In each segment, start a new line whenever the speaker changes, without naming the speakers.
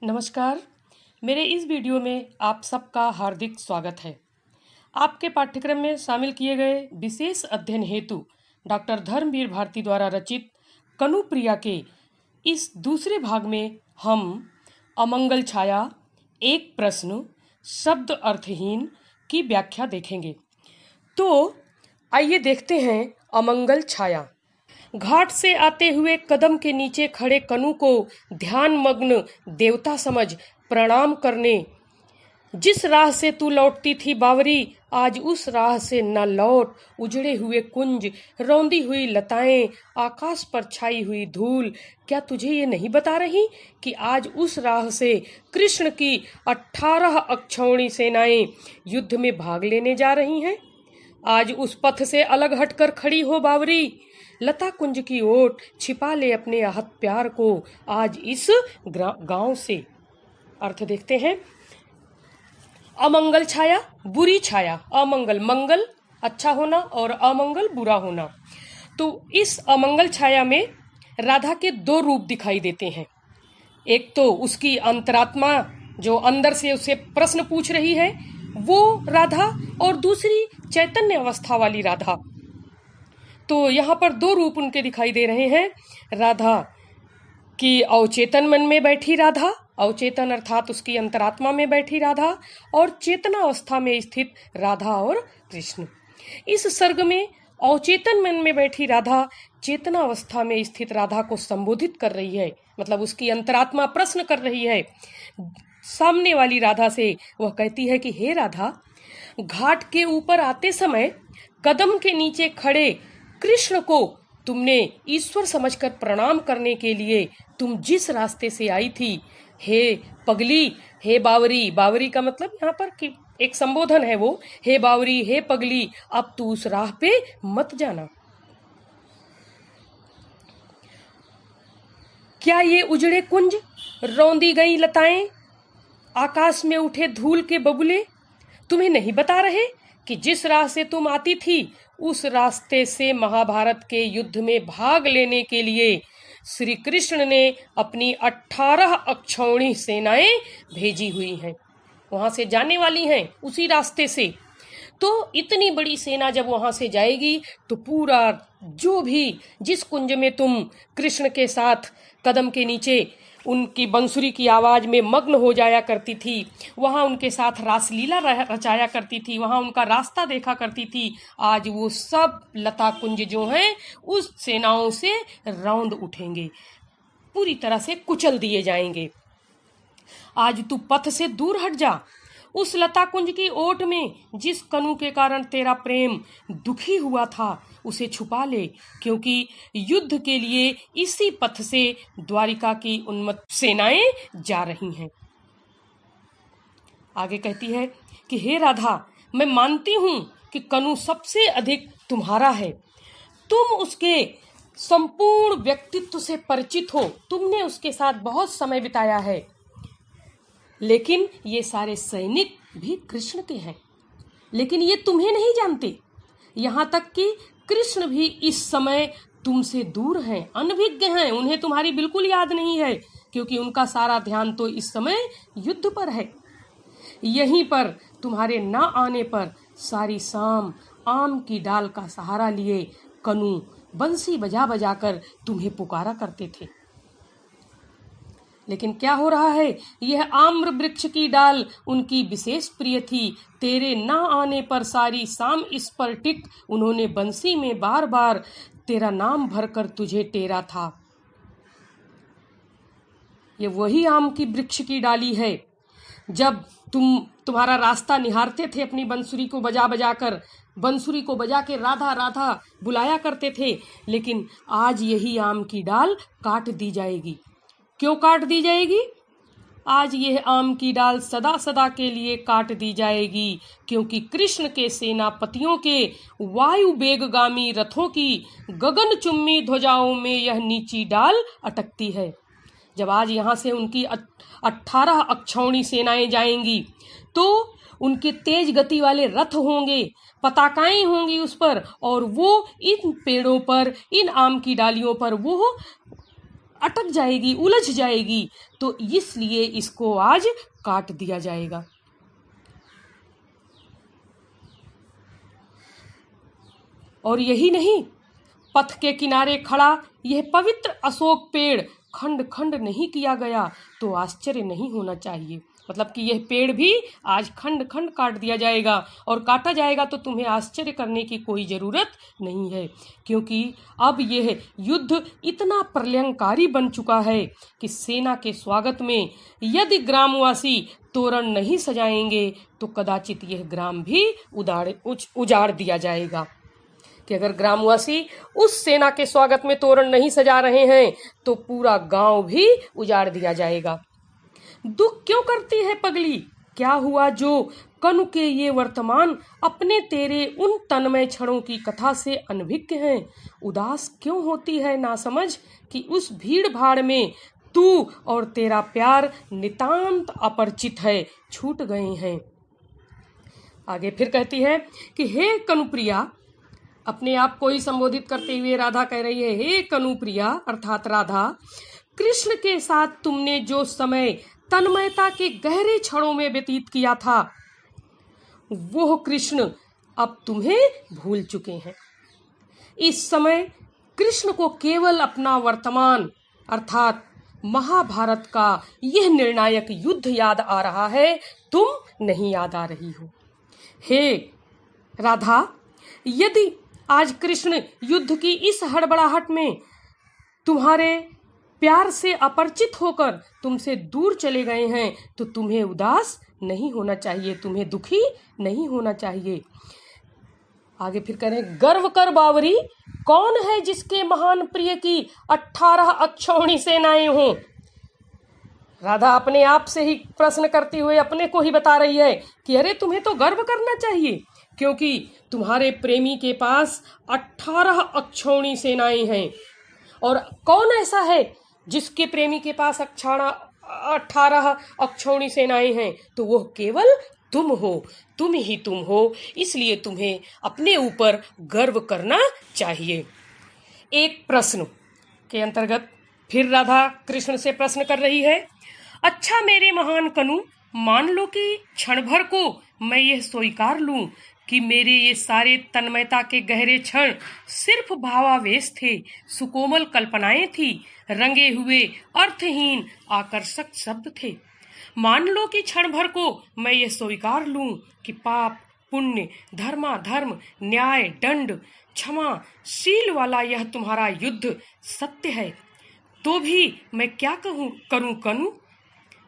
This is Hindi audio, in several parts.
नमस्कार। मेरे इस वीडियो में आप सबका हार्दिक स्वागत है। आपके पाठ्यक्रम में शामिल किए गए विशेष अध्ययन हेतु डॉक्टर धर्मवीर भारती द्वारा रचित कनुप्रिया के इस दूसरे भाग में हम अमंगल छाया, एक प्रश्न, शब्द अर्थहीन की व्याख्या देखेंगे। तो आइए देखते हैं अमंगल छाया। घाट से आते हुए कदम के नीचे खड़े कनु को ध्यान मग्न देवता समझ प्रणाम करने। जिस राह से तू लौटती थी बावरी, आज उस राह से न लौट। उजड़े हुए कुंज, रौंदी हुई लताएं, आकाश पर छाई हुई धूल, क्या तुझे ये नहीं बता रही कि आज उस राह से कृष्ण की 18 अक्षौणी सेनाएं युद्ध में भाग लेने जा रही हैं। आज उस पथ से अलग हटकर खड़ी हो बावरी, लता कुंज की ओट छिपा ले अपने आहत प्यार को आज इस गांव से। अर्थ देखते हैं। अमंगल छाया, बुरी छाया। अमंगल, मंगल अच्छा होना और अमंगल बुरा होना। तो इस अमंगल छाया में राधा के दो रूप दिखाई देते हैं। एक तो उसकी अंतरात्मा जो अंदर से उसे प्रश्न पूछ रही है वो राधा, और दूसरी चैतन्य अवस्था वाली राधा। तो यहाँ पर दो रूप उनके दिखाई दे रहे हैं। राधा की अवचेतन मन में बैठी राधा, अवचेतन अर्थात उसकी अंतरात्मा में बैठी राधा, और चेतना अवस्था में स्थित राधा और कृष्ण। इस सर्ग में अवचेतन मन में बैठी राधा चेतना अवस्था में स्थित राधा को संबोधित कर रही है, मतलब उसकी अंतरात्मा प्रश्न कर रही है सामने वाली राधा से। वह कहती है कि हे राधा, घाट के ऊपर आते समय कदम के नीचे खड़े कृष्ण को तुमने ईश्वर समझकर प्रणाम करने के लिए तुम जिस रास्ते से आई थी, हे पगली, हे बावरी, बावरी का मतलब यहाँ पर कि एक संबोधन है वो, हे बावरी, हे पगली, अब तू उस राह पे मत जाना। क्या ये उजड़े कुंज, रौंदी गई लताएं, आकाश में उठे धूल के बबुले तुम्हें नहीं बता रहे कि जिस राह से तुम आती थी उस रास्ते से महाभारत के युद्ध में भाग लेने के लिए श्री कृष्ण ने अपनी 18 अक्षौणी सेनाएं भेजी हुई हैं, वहां से जाने वाली हैं उसी रास्ते से। तो इतनी बड़ी सेना जब वहां से जाएगी तो पूरा जो भी जिस कुंज में तुम कृष्ण के साथ कदम के नीचे उनकी बंसुरी की आवाज में मग्न हो जाया करती थी, वहां उनके साथ रासलीला रचाया करती थी, वहां उनका रास्ता देखा करती थी, आज वो सब लता कुंज जो हैं उस सेनाओं से रौंद उठेंगे, पूरी तरह से कुचल दिए जाएंगे। आज तू पथ से दूर हट जा। उस लता कुंज की ओट में जिस कनु के कारण तेरा प्रेम दुखी हुआ था उसे छुपा ले, क्योंकि युद्ध के लिए इसी पथ से द्वारिका की उन्मत्त सेनाएं जा रही हैं। आगे कहती है कि हे राधा, मैं मानती हूं कि कनु सबसे अधिक तुम्हारा है, तुम उसके संपूर्ण व्यक्तित्व से परिचित हो, तुमने उसके साथ बहुत समय बिताया है, लेकिन ये सारे सैनिक भी कृष्ण के हैं, लेकिन ये तुम्हें नहीं जानते। यहाँ तक कि कृष्ण भी इस समय तुमसे दूर हैं, अनभिज्ञ हैं, उन्हें तुम्हारी बिल्कुल याद नहीं है, क्योंकि उनका सारा ध्यान तो इस समय युद्ध पर है। यहीं पर तुम्हारे न आने पर सारी शाम आम की डाल का सहारा लिए कनु बंसी बजा बजा कर तुम्हें पुकारा करते थे। लेकिन क्या हो रहा है, यह आम्र वृक्ष की डाल उनकी विशेष प्रिय थी, तेरे न आने पर सारी शाम इस पर टिक उन्होंने बंसी में बार बार तेरा नाम भरकर तुझे टेरा था। ये वही आम की वृक्ष की डाली है, जब तुम्हारा रास्ता निहारते थे अपनी बंसुरी को बजा बजा कर, बंसुरी को बजा के राधा राधा बुलाया करते थे, लेकिन आज यही आम की डाल काट दी जाएगी। क्यों काट दी जाएगी? आज यह आम की डाल सदा सदा के लिए काट दी जाएगी, क्योंकि कृष्ण के सेनापतियों के वायु वेगगामी रथों की गगन चुम्बी ध्वजाओं में यह नीची डाल अटकती है। जब आज यहाँ से उनकी 18 अक्षौणी सेनाएं जाएंगी तो उनके तेज गति वाले रथ होंगे, पताकाएं होंगी उस पर, और वो इन पेड़ों पर, इन आम की डालियों पर वो अटक जाएगी, उलझ जाएगी, तो इसलिए इसको आज काट दिया जाएगा। और यही नहीं, पथ के किनारे खड़ा यह पवित्र अशोक पेड़ खंड खंड नहीं किया गया तो आश्चर्य नहीं होना चाहिए। मतलब कि यह पेड़ भी आज खंड खंड काट दिया जाएगा, और काटा जाएगा तो तुम्हें आश्चर्य करने की कोई ज़रूरत नहीं है, क्योंकि अब यह युद्ध इतना प्रलयंकारी बन चुका है कि सेना के स्वागत में यदि ग्रामवासी तोरण नहीं सजाएंगे तो कदाचित यह ग्राम भी उजाड़ दिया जाएगा। कि अगर ग्रामवासी उस सेना के स्वागत में तोरण नहीं सजा रहे हैं तो पूरा गांव भी उजाड़ दिया जाएगा। दुख क्यों करती है पगली, क्या हुआ जो कनु के ये वर्तमान अपने तेरे उन तन्मय क्षणों की कथा से अनभिज्ञ हैं। उदास क्यों होती है ना समझ कि उस भीड़ भाड़ में तू और तेरा प्यार नितांत अपरिचित है, छूट गए हैं। आगे फिर कहती है कि हे कनुप्रिया, अपने आप को ही संबोधित करते हुए राधा कह रही है, हे कनुप्रिया अर्थात राधा, कृष्ण के साथ तुमने जो समय तन्मयता के गहरे क्षणों में व्यतीत किया था वो कृष्ण अब तुम्हें भूल चुके हैं। इस समय कृष्ण को केवल अपना वर्तमान अर्थात महाभारत का यह निर्णायक युद्ध याद आ रहा है, तुम नहीं याद आ रही हो। हे राधा, यदि आज कृष्ण युद्ध की इस हड़बड़ाहट में तुम्हारे प्यार से अपरिचित होकर तुमसे दूर चले गए हैं तो तुम्हें उदास नहीं होना चाहिए, तुम्हें दुखी नहीं होना चाहिए। आगे फिर कह रहे हैं, गर्व कर बावरी, कौन है जिसके महान प्रिय की 18 अक्षौणी सेनाएं हों। राधा अपने आप से ही प्रश्न करते हुए अपने को ही बता रही है कि अरे तुम्हें तो गर्व करना चाहिए, क्योंकि तुम्हारे प्रेमी के पास 18 अक्षौणी सेनाएं हैं। और कौन ऐसा है जिसके प्रेमी के पास 18 अक्षौणी सेनाएं हैं, तो वो केवल तुम हो, तुम ही तुम हो, इसलिए तुम्हें अपने ऊपर गर्व करना चाहिए। एक प्रश्न के अंतर्गत फिर राधा कृष्ण से प्रश्न कर रही है, अच्छा मेरे महान कनु, मान लो कि क्षण भर को मैं यह स्वीकार लूं कि मेरे ये सारे तन्मयता के गहरे क्षण सिर्फ भावावेश थे, सुकोमल कल्पनाएं थी, रंगे हुए अर्थहीन आकर्षक शब्द थे। मान लो कि क्षण भर को मैं ये स्वीकार लूं कि पाप पुण्य धर्माधर्म न्याय दंड क्षमा शील वाला यह तुम्हारा युद्ध सत्य है, तो भी मैं क्या करूं कनु।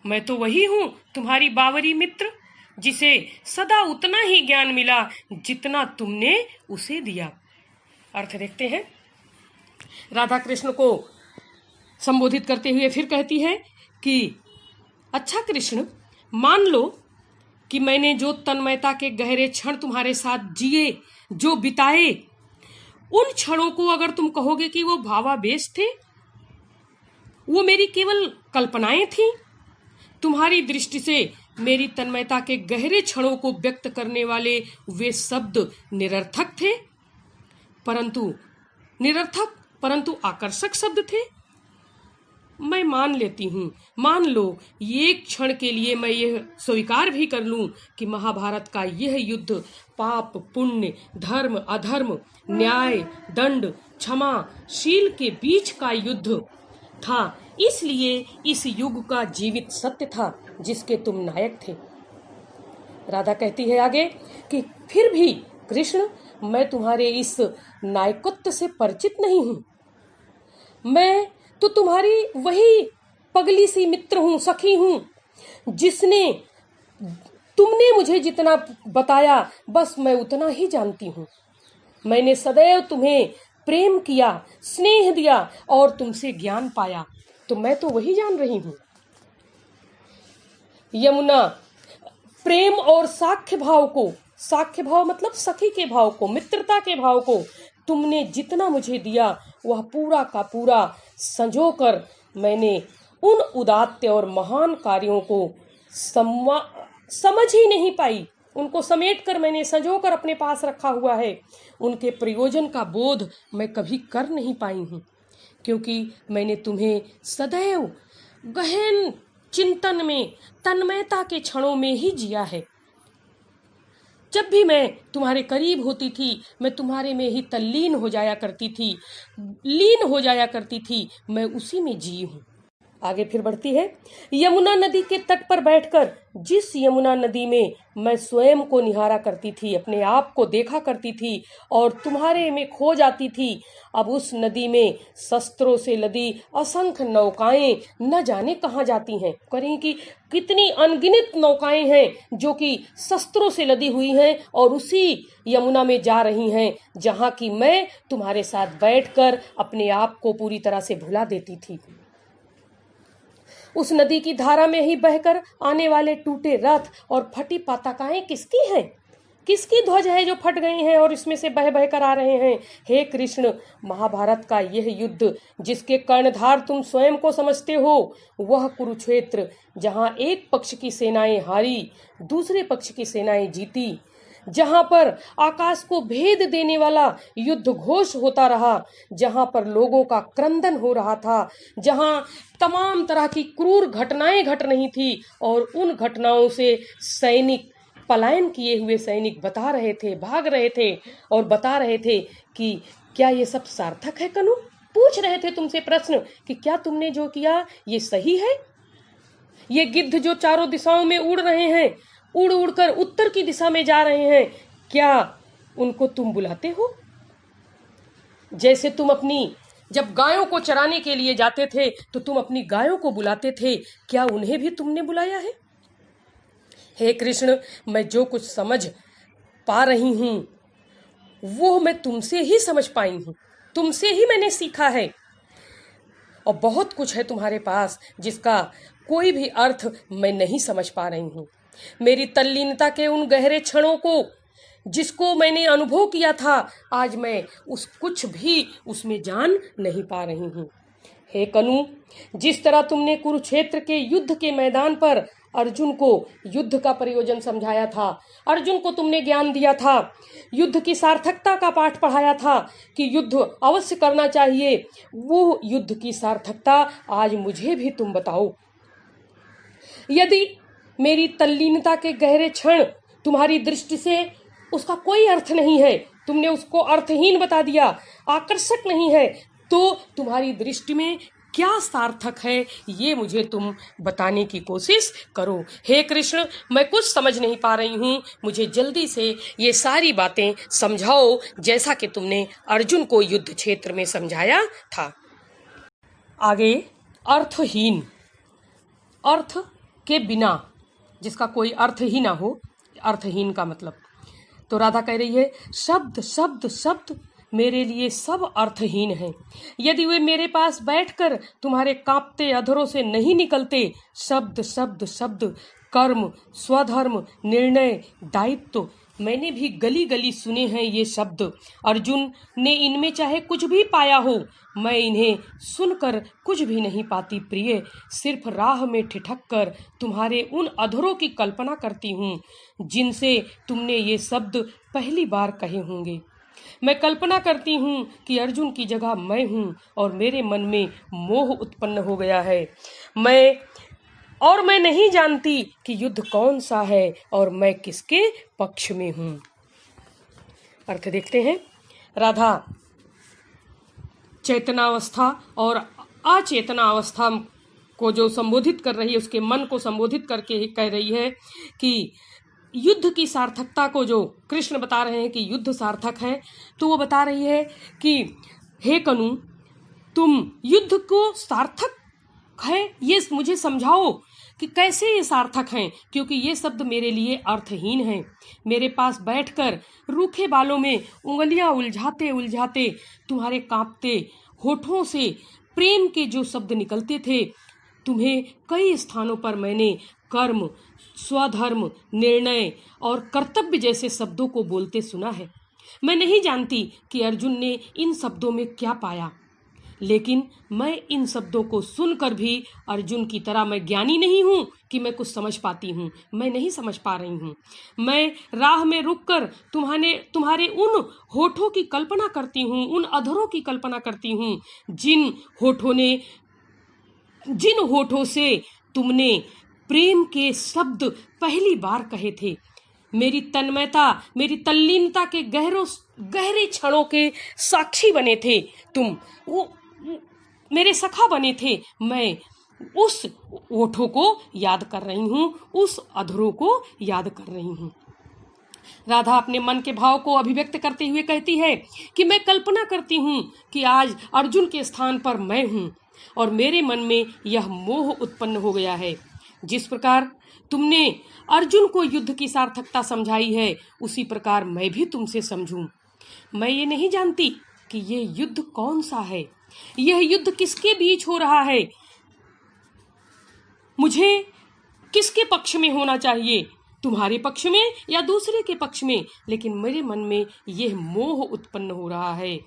मैं तो वही हूं तुम्हारी बावरी मित्र, जिसे सदा उतना ही ज्ञान मिला जितना तुमने उसे दिया। अर्थ देखते हैं, राधा कृष्ण को संबोधित करते हुए फिर कहती है कि अच्छा कृष्ण, मान लो कि मैंने जो तन्मयता के गहरे क्षण तुम्हारे साथ जिए, जो बिताए, उन क्षणों को अगर तुम कहोगे कि वो भावावेश थे, वो मेरी केवल कल्पनाएं थी, तुम्हारी दृष्टि से मेरी तन्मयता के गहरे क्षणों को व्यक्त करने वाले वे शब्द निरर्थक थे, परंतु आकर्षक शब्द थे। मैं मान लेती हूँ, मान लो एक क्षण के लिए मैं यह स्वीकार भी कर लूं कि महाभारत का यह युद्ध पाप पुण्य धर्म अधर्म न्याय दंड क्षमा शील के बीच का युद्ध था, इसलिए इस युग का जीवित सत्य था जिसके तुम नायक थे। राधा कहती है आगे कि फिर भी कृष्ण, मैं तुम्हारे इस नायकत्व से परिचित नहीं हूँ। मैं तो तुम्हारी वही पगली सी मित्र हूँ, सखी हूँ, जिसने तुमने मुझे जितना बताया बस मैं उतना ही जानती हूँ। मैंने सदैव तुम्हें प्रेम किया, स्नेह दिया और तुमसे ज्ञान पाया, तो मैं तो वही जान रही हूँ। यमुना, प्रेम और साख्य भाव को, साख्य भाव मतलब सखी के भाव को, मित्रता के भाव को तुमने जितना मुझे दिया वह पूरा का पूरा संजोकर मैंने उन उदात्त और महान कार्यों को समझ ही नहीं पाई, उनको समेटकर मैंने संजोकर अपने पास रखा हुआ है, उनके प्रयोजन का बोध मैं कभी कर नहीं पाई हूँ, क्योंकि मैंने तुम्हें सदैव गहन चिंतन में, तन्मयता के क्षणों में ही जिया है। जब भी मैं तुम्हारे करीब होती थी, मैं तुम्हारे में ही तल्लीन हो जाया करती थी, लीन हो जाया करती थी, मैं उसी में जी हूँ। आगे फिर बढ़ती है, यमुना नदी के तट पर बैठकर जिस यमुना नदी में मैं स्वयं को निहारा करती थी, अपने आप को देखा करती थी और तुम्हारे में खो जाती थी, अब उस नदी में शस्त्रों से लदी असंख्य नौकाएं न जाने कहाँ जाती हैं। करें कि कितनी अनगिनत नौकाएं हैं जो कि शस्त्रों से लदी हुई हैं और उसी यमुना में जा रही हैं जहाँ की मैं तुम्हारे साथ बैठकर अपने आप को पूरी तरह से भुला देती थी। उस नदी की धारा में ही बहकर आने वाले टूटे रथ और फटी पताकाएं किसकी हैं? किसकी ध्वज है जो फट गई हैं और इसमें से बह बह कर आ रहे हैं? हे कृष्ण, महाभारत का यह युद्ध जिसके कर्णधार तुम स्वयं को समझते हो, वह कुरुक्षेत्र जहां एक पक्ष की सेनाएं हारी, दूसरे पक्ष की सेनाएं जीती, जहां पर आकाश को भेद देने वाला युद्ध घोष होता रहा, जहां पर लोगों का क्रंदन हो रहा था, जहां तमाम तरह की क्रूर घटनाएं घट रही थी और उन घटनाओं से सैनिक, पलायन किए हुए सैनिक बता रहे थे, भाग रहे थे और बता रहे थे कि क्या ये सब सार्थक है कनु? पूछ रहे थे तुमसे प्रश्न कि क्या तुमने जो किया ये सही है? ये गिद्ध जो चारों दिशाओं में उड़ रहे हैं, उड़ उड़कर उत्तर की दिशा में जा रहे हैं, क्या उनको तुम बुलाते हो? जैसे तुम अपनी, जब गायों को चराने के लिए जाते थे तो तुम अपनी गायों को बुलाते थे, क्या उन्हें भी तुमने बुलाया है? हे कृष्ण, मैं जो कुछ समझ पा रही हूं वो मैं तुमसे ही समझ पाई हूं, तुमसे ही मैंने सीखा है। और बहुत कुछ है तुम्हारे पास जिसका कोई भी अर्थ मैं नहीं समझ पा रही हूं। मेरी तल्लीनता के उन गहरे क्षणों को जिसको मैंने अनुभव किया था, आज मैं उस कुछ भी उसमें जान नहीं पा रही हूँ। हे कनु, जिस तरह तुमने कुरुक्षेत्र के युद्ध के मैदान पर अर्जुन को युद्ध का प्रयोजन समझाया था, अर्जुन को तुमने ज्ञान दिया था, युद्ध की सार्थकता का पाठ पढ़ाया था कि युद्ध अवश्य करना चाहिए, वो युद्ध की सार्थकता आज मुझे भी तुम बताओ। यदि मेरी तल्लीनता के गहरे क्षण तुम्हारी दृष्टि से उसका कोई अर्थ नहीं है, तुमने उसको अर्थहीन बता दिया, आकर्षक नहीं है, तो तुम्हारी दृष्टि में क्या सार्थक है ये मुझे तुम बताने की कोशिश करो। हे कृष्ण, मैं कुछ समझ नहीं पा रही हूँ, मुझे जल्दी से ये सारी बातें समझाओ जैसा कि तुमने अर्जुन को युद्ध क्षेत्र में समझाया था। आगे अर्थहीन, अर्थ के बिना, जिसका कोई अर्थ ही ना हो, अर्थहीन का मतलब। तो राधा कह रही है, शब्द शब्द शब्द मेरे लिए सब अर्थहीन हैं। यदि वे मेरे पास बैठकर तुम्हारे कांपते अधरों से नहीं निकलते, शब्द शब्द शब्द, कर्म, स्वधर्म, निर्णय, दायित्व, मैंने भी गली गली सुने हैं ये शब्द। अर्जुन ने इनमें चाहे कुछ भी पाया हो, मैं इन्हें सुनकर कुछ भी नहीं पाती प्रिय। सिर्फ राह में ठिठक कर तुम्हारे उन अधरों की कल्पना करती हूँ जिनसे तुमने ये शब्द पहली बार कहे होंगे। मैं कल्पना करती हूँ कि अर्जुन की जगह मैं हूँ और मेरे मन में मोह उत्पन्न हो गया है। मैं नहीं जानती कि युद्ध कौन सा है और मैं किसके पक्ष में हूँ। अर्थ देखते हैं। राधा चेतनावस्था और अचेतनावस्था को जो संबोधित कर रही है, उसके मन को संबोधित करके कह रही है कि युद्ध की सार्थकता को जो कृष्ण बता रहे हैं कि युद्ध सार्थक है, तो वो बता रही है कि हे कनु, तुम युद्ध को सार्थक है ये मुझे समझाओ कि कैसे ये सार्थक हैं, क्योंकि ये शब्द मेरे लिए अर्थहीन हैं। मेरे पास बैठकर रूखे बालों में उंगलियां उलझाते उलझाते तुम्हारे कांपते होठों से प्रेम के जो शब्द निकलते थे, तुम्हें कई स्थानों पर मैंने कर्म, स्वधर्म, निर्णय और कर्तव्य जैसे शब्दों को बोलते सुना है। मैं नहीं जानती कि अर्जुन ने इन शब्दों में क्या पाया। लेकिन मैं इन शब्दों को सुनकर भी अर्जुन की तरह मैं ज्ञानी नहीं हूँ कि मैं कुछ समझ पाती हूँ। मैं नहीं समझ पा रही हूँ। मैं राह में रुककर तुम्हारे उन होठों की कल्पना करती हूँ, उन अधरों की कल्पना करती हूँ जिन होठों से तुमने प्रेम के शब्द पहली बार कहे थे। मेरी तन्मयता, मेरी तल्लीनता के गहरे क्षणों के साक्षी बने थे तुम। वो मेरे सखा बने थे। मैं उस ओठों को याद कर रही हूँ, उस अधरों को याद कर रही हूँ। राधा अपने मन के भाव को अभिव्यक्त करते हुए कहती है कि मैं कल्पना करती हूँ कि आज अर्जुन के स्थान पर मैं हूँ और मेरे मन में यह मोह उत्पन्न हो गया है। जिस प्रकार तुमने अर्जुन को युद्ध की सार्थकता समझाई है, उसी प्रकार मैं भी तुमसे समझूं। मैं ये नहीं जानती कि ये युद्ध कौन सा है, यह युद्ध किसके बीच हो रहा है, मुझे किसके पक्ष में होना चाहिए, तुम्हारे पक्ष में या दूसरे के पक्ष में। लेकिन मेरे मन में यह मोह उत्पन्न हो रहा है,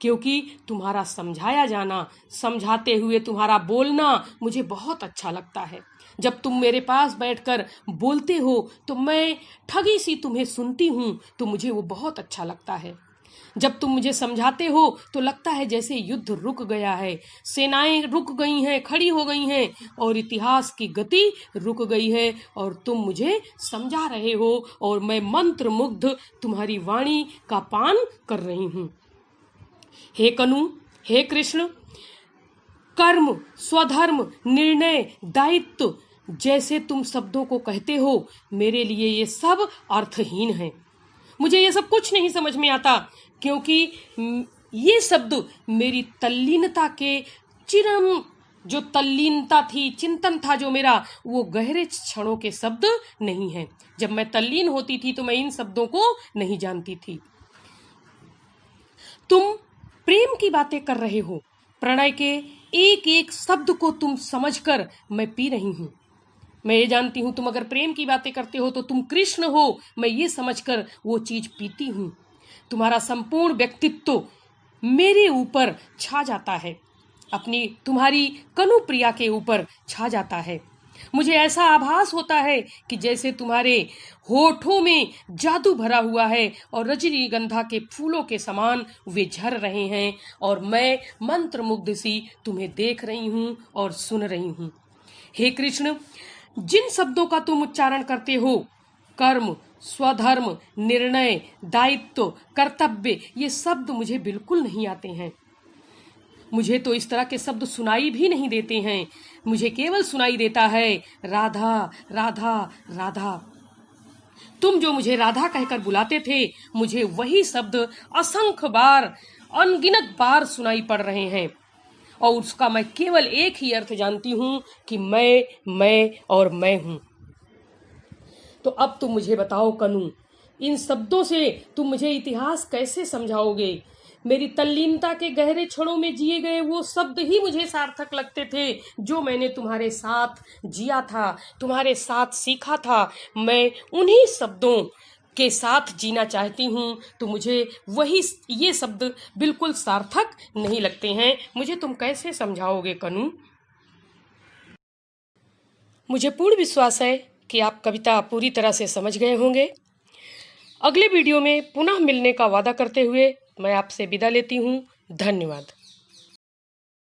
क्योंकि तुम्हारा समझाया जाना, समझाते हुए तुम्हारा बोलना मुझे बहुत अच्छा लगता है। जब तुम मेरे पास बैठकर बोलते हो तो मैं ठगी सी तुम्हें सुनती हूँ, तो मुझे वो बहुत अच्छा लगता है। जब तुम मुझे समझाते हो तो लगता है जैसे युद्ध रुक गया है, सेनाएं रुक गई हैं, खड़ी हो गई हैं और इतिहास की गति रुक गई है और तुम मुझे समझा रहे हो और मैं मंत्र मुग्ध तुम्हारी वाणी का पान कर रही हूँ। हे कनु, हे कृष्ण, कर्म, स्वधर्म, निर्णय, दायित्व जैसे तुम शब्दों को कहते हो, मेरे लिए ये सब अर्थहीन है। मुझे ये सब कुछ नहीं समझ में आता, क्योंकि ये शब्द मेरी तल्लीनता के चिरम, जो तल्लीनता थी, चिंतन था जो मेरा, वो गहरे क्षणों के शब्द नहीं है। जब मैं तल्लीन होती थी तो मैं इन शब्दों को नहीं जानती थी। तुम प्रेम की बातें कर रहे हो, प्रणय के एक एक शब्द को तुम समझकर मैं पी रही हूँ। मैं ये जानती हूँ तुम अगर प्रेम की बातें करते हो तो तुम कृष्ण हो, मैं ये समझकर वो चीज पीती हूँ। तुम्हारा संपूर्ण व्यक्तित्व मेरे ऊपर छा जाता है, तुम्हारी कनु प्रिया के ऊपर छा जाता है। मुझे ऐसा आभास होता है कि जैसे तुम्हारे होठों में जादू भरा हुआ है और रजनीगंधा के फूलों के समान वे झर रहे हैं और मैं मंत्रमुग्ध सी तुम्हें देख रही हूँ और सुन रही हूँ। हे कृष्ण, जिन शब्दों का तुम उच्चारण करते हो, कर्म, स्वधर्म, निर्णय, दायित्व, कर्तव्य, ये शब्द मुझे बिल्कुल नहीं आते हैं। मुझे तो इस तरह के शब्द सुनाई भी नहीं देते हैं। मुझे केवल सुनाई देता है राधा राधा राधा। तुम जो मुझे राधा कहकर बुलाते थे, मुझे वही शब्द असंख्य बार, अनगिनत बार सुनाई पड़ रहे हैं और उसका मैं केवल एक ही अर्थ जानती हूँ कि मैं और मैं हूँ। तो अब तुम मुझे बताओ कनु, इन शब्दों से तुम मुझे इतिहास कैसे समझाओगे? मेरी तल्लीनता के गहरे क्षणों में जिए गए वो शब्द ही मुझे सार्थक लगते थे जो मैंने तुम्हारे साथ जिया था, तुम्हारे साथ सीखा था। मैं उन्हीं शब्दों के साथ जीना चाहती हूँ, तो मुझे ये शब्द बिल्कुल सार्थक नहीं लगते हैं। मुझे तुम कैसे समझाओगे कनु? मुझे पूर्ण विश्वास है कि आप कविता पूरी तरह से समझ गए होंगे। अगले वीडियो में पुनः मिलने का वादा करते हुए मैं आपसे विदा लेती हूँ। धन्यवाद।